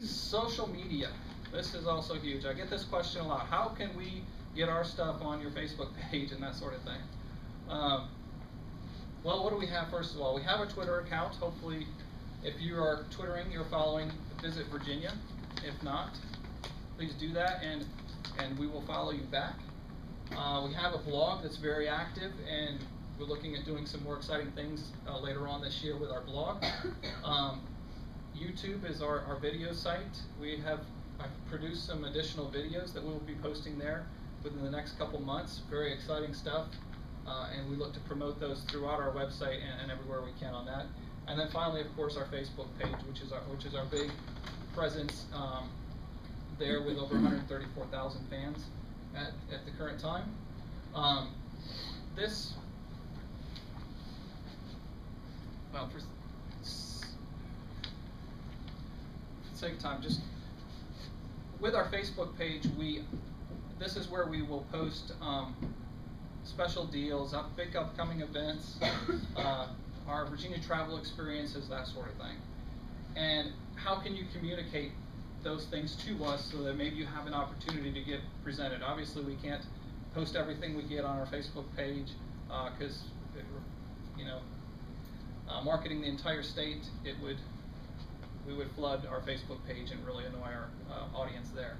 Social media. This is also huge. I get this question a lot. How can we get our stuff on your Facebook page and that sort of thing? Well, what do we have first of all? We have a Twitter account. Hopefully, if you are Twittering, you're following Visit Virginia. If not, please do that, and we will follow you back. We have a blog that's very active, and we're looking at doing some more exciting things later on this year with our blog. YouTube is our video site. I've produced some additional videos that we will be posting there within the next couple months. Very exciting stuff, and we look to promote those throughout our website and everywhere we can on that. And then finally, of course, our Facebook page, which is our big presence there with over 134,000 fans at the current time. Well, for sake of time, just with our Facebook page, this is where we will post special deals, big upcoming events, our Virginia travel experiences, that sort of thing. And how can you communicate those things to us so that maybe you have an opportunity to get presented? Obviously, we can't post everything we get on our Facebook page because, marketing the entire state, we would flood our Facebook page and really annoy our audience there.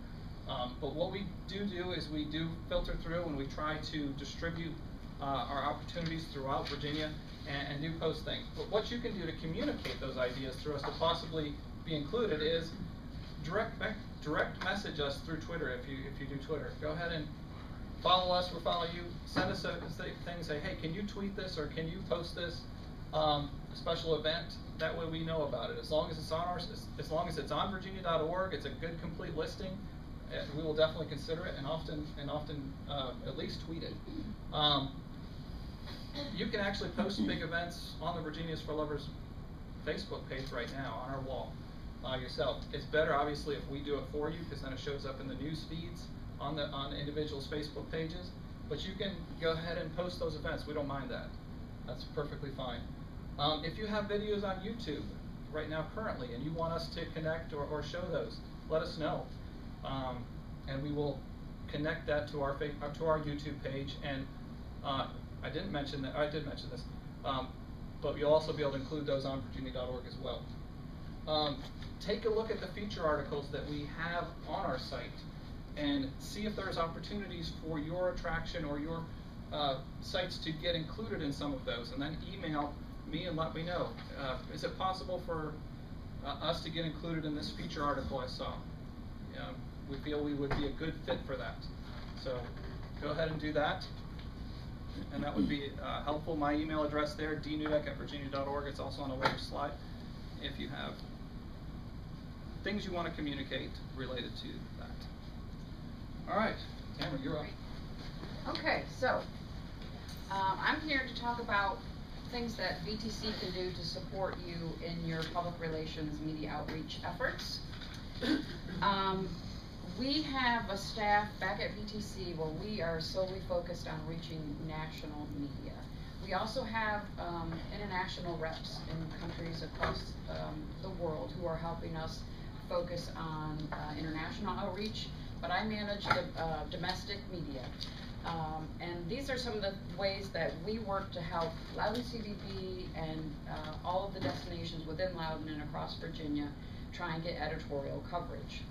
But what we do is we do filter through and we try to distribute our opportunities throughout Virginia and do post things. But what you can do to communicate those ideas through us to possibly be included is direct message us through Twitter if you do Twitter. Go ahead and follow us, we'll follow you. Send us a thing, say, hey, can you tweet this or can you post this special event? That way we know about it. As long as it's on Virginia.org, it's a good complete listing. We will definitely consider it and often at least tweet it. You can actually post big events on the Virginia's for Lovers Facebook page right now on our wall yourself. It's better obviously if we do it for you because then it shows up in the news feeds on the individuals' Facebook pages. But you can go ahead and post those events. We don't mind that. That's perfectly fine. If you have videos on YouTube right now currently and you want us to connect or show those, let us know. And we will connect that to our YouTube page. And I did mention this, but you'll also be able to include those on Virginia.org as well. Take a look at the feature articles that we have on our site and see if there's opportunities for your attraction or your sites to get included in some of those, and then email me and let me know. Is it possible for us to get included in this feature article I saw? We feel we would be a good fit for that. So go ahead and do that, and that would be helpful. My email address there, dneudeck@virginia.org. It's also on a later slide if you have things you want to communicate related to that. All right, Tamra, you're up. Okay, so I'm here to talk about things that VTC can do to support you in your public relations media outreach efforts. We have a staff back at VTC where we are solely focused on reaching national media. We also have international reps in countries across the world who are helping us focus on international outreach, but I manage the domestic media. And these are some of the ways that we work to help Loudoun CVB and all of the destinations within Loudoun and across Virginia try and get editorial coverage.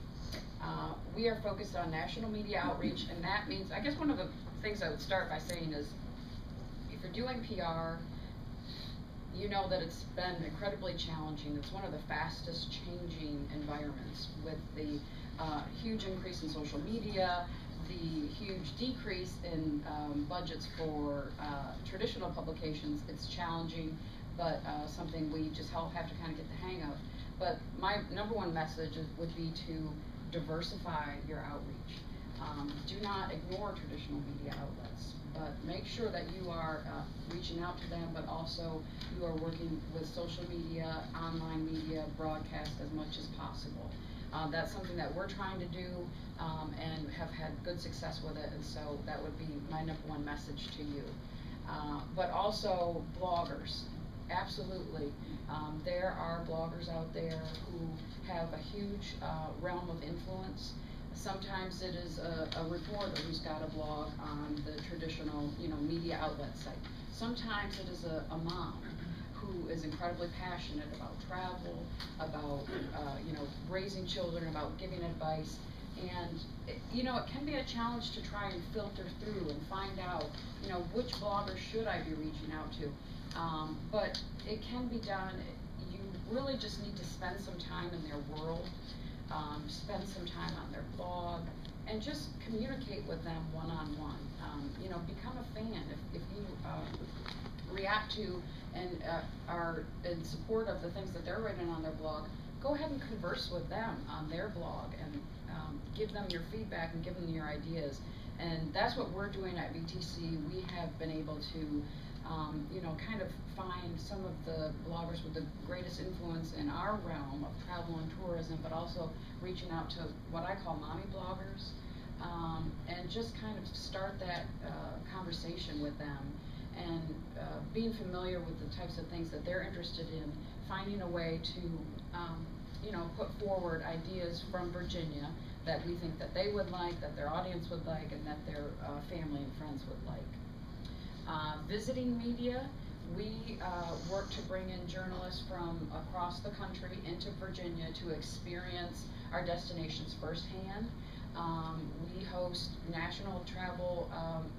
We are focused on national media outreach, and that means, I guess one of the things I would start by saying is, if you're doing PR, you know that it's been incredibly challenging. It's one of the fastest changing environments with the huge increase in social media, the huge decrease in budgets for traditional publications. It's challenging, but something we just have to kind of get the hang of. But my number one message would be to diversify your outreach. Do not ignore traditional media outlets, but make sure that you are reaching out to them, but also you are working with social media, online media, broadcast as much as possible. That's something that we're trying to do and have had good success with it, and so that would be my number one message to you. But also bloggers. absolutely. There are bloggers out there who have a huge realm of influence. Sometimes it is a reporter who's got a blog on the traditional, media outlet site. Sometimes it is a mom who is incredibly passionate about travel, about raising children, about giving advice. And it can be a challenge to try and filter through and find out, which blogger should I be reaching out to. But it can be done. You really just need to spend some time in their world, spend some time on their blog, and just communicate with them one-on-one. Become a fan. If you react to and are in support of the things that they're writing on their blog, go ahead and converse with them on their blog and give them your feedback and give them your ideas. And that's what we're doing at VTC. We have been able to kind of find some of the bloggers with the greatest influence in our realm of travel and tourism, but also reaching out to what I call mommy bloggers, and just kind of start that conversation with them, and being familiar with the types of things that they're interested in, finding a way to put forward ideas from Virginia that we think that they would like, that their audience would like, and that their family and friends would like. Visiting media, we work to bring in journalists from across the country into Virginia to experience our destinations firsthand. We host national travel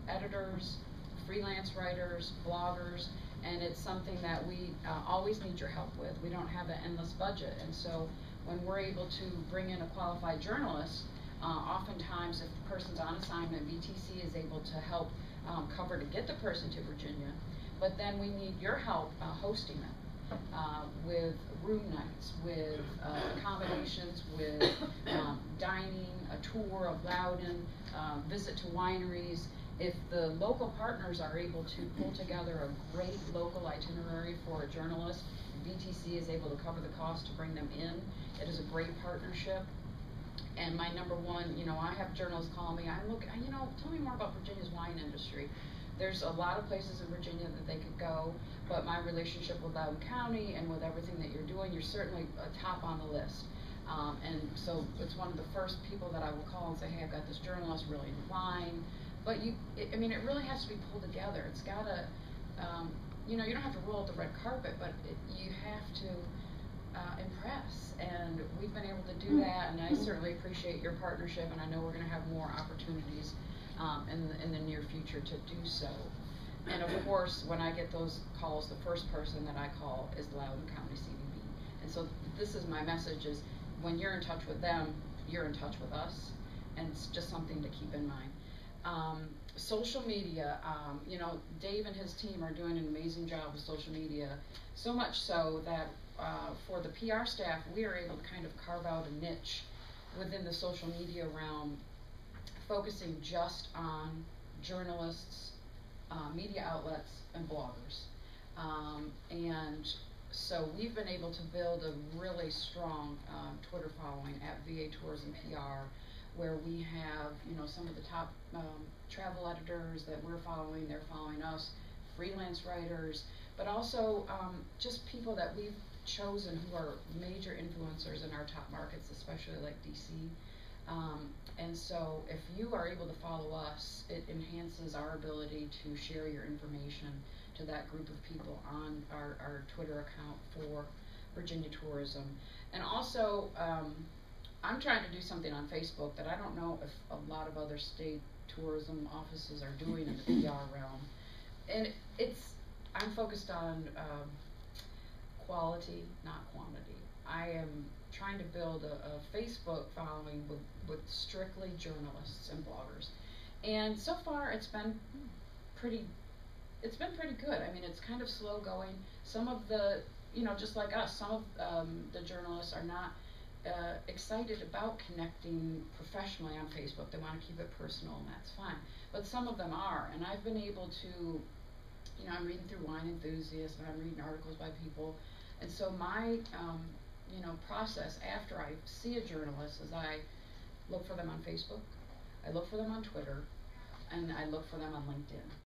editors, freelance writers, bloggers, and it's something that we always need your help with. We don't have an endless budget, and so when we're able to bring in a qualified journalist, oftentimes if the person's on assignment, VTC is able to help cover to get the person to Virginia, but then we need your help hosting them with room nights, with accommodations, with dining, a tour of Loudon, visit to wineries. If the local partners are able to pull together a great local itinerary for a journalist, VTC is able to cover the cost to bring them in. It is a great partnership. And my number one, I have journalists call me, tell me more about Virginia's wine industry. There's a lot of places in Virginia that they could go, but my relationship with Loudon County and with everything that you're doing, you're certainly top on the list. And so it's one of the first people that I will call and say, hey, I've got this journalist really in wine. But it really has to be pulled together. It's got to, you don't have to roll out the red carpet, but you have to impress. And we've been able to do that, and I certainly appreciate your partnership, and I know we're going to have more opportunities in the near future to do so. And of course, when I get those calls, the first person that I call is Loudon County CVB. And so this is my message, is when you're in touch with them, you're in touch with us, and it's just something to keep in mind. Social media, Dave and his team are doing an amazing job with social media, so much so that for the PR staff, we are able to kind of carve out a niche within the social media realm, focusing just on journalists, media outlets, and bloggers. And so we've been able to build a really strong Twitter following at VA Tourism PR, where we have, some of the top travel editors that we're following, they're following us, freelance writers, but also just people that we've chosen who are major influencers in our top markets, especially like DC. And so if you are able to follow us, it enhances our ability to share your information to that group of people on our Twitter account for Virginia Tourism. And also, I'm trying to do something on Facebook that I don't know if a lot of other state tourism offices are doing in the PR realm. And I'm focused on quality, not quantity. I am trying to build a Facebook following with strictly journalists and bloggers. And so far it's been pretty good. I mean, it's kind of slow going. Some of the, just like us, some of the journalists are not excited about connecting professionally on Facebook. They want to keep it personal, and that's fine. But some of them are, and I've been able to, I'm reading through Wine Enthusiast, and I'm reading articles by people, and so my, process after I see a journalist is I look for them on Facebook, I look for them on Twitter, and I look for them on LinkedIn.